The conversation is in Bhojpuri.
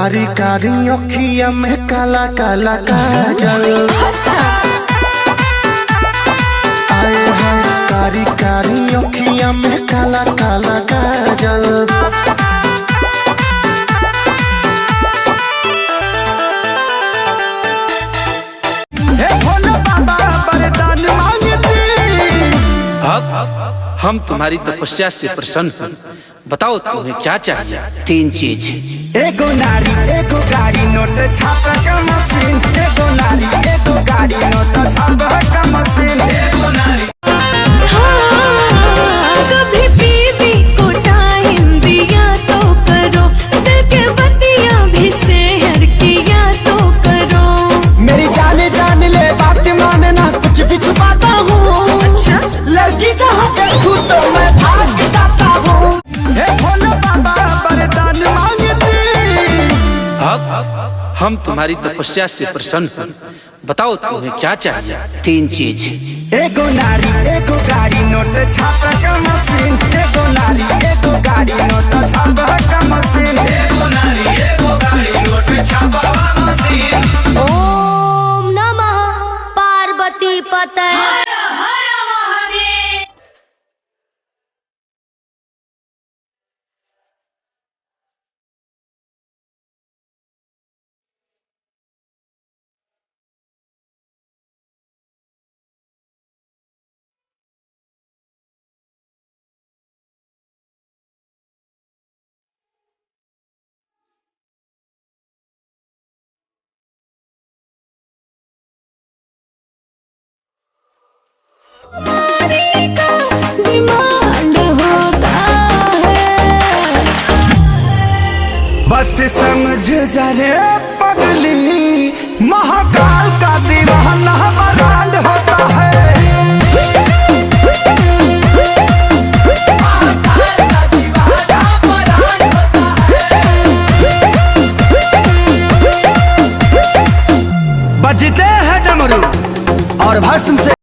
कारी कारी अखिया में काला काला काजल, आए हाय कारी कारी अखिया में काला काला काजल। हम तुम्हारी तपस्या से प्रसन्न हैं। बताओ तुम्हें क्या चाहिए? 3 चीज। एगो नारी, एगो गाड़ी, नोट छापे का मशीन। एगो नारी, एगो गाड़ी, नोट छापे का मशीन। एगो नारी। कभी बीवी को टाइम दिया तो करो, दिल के बत्तियां भी शेयर किया तो करो। मेरी जाने जान ले बात मानना, कुछ भी छुपाता हूँ। अच्छा लड़की जहाँ देखूं तो मैं भाग जाता हूँ। भोले बाबा वरदान मांगती। हम तुम्हारी तपस्या से प्रसन्न हैं। बताओ तुम्हें क्या चाहिए? 3 चीज। एगो नारी, एगो गाड़ी, नोट छापे का मशीन। एगो नारी, एगो गाड़ी, नोट छापे का मशीन। एगो नारी, एगो गाड़ी, नोट छापे का मशीन। ओम नमः पार्वती पते। डिमांड होता है बस समझ जा रे पगली, महाकाल का दीवाना बरांड होता है। महाकाल का दीवाना बरांड होता है। बजते हैं डमरू और भस्म से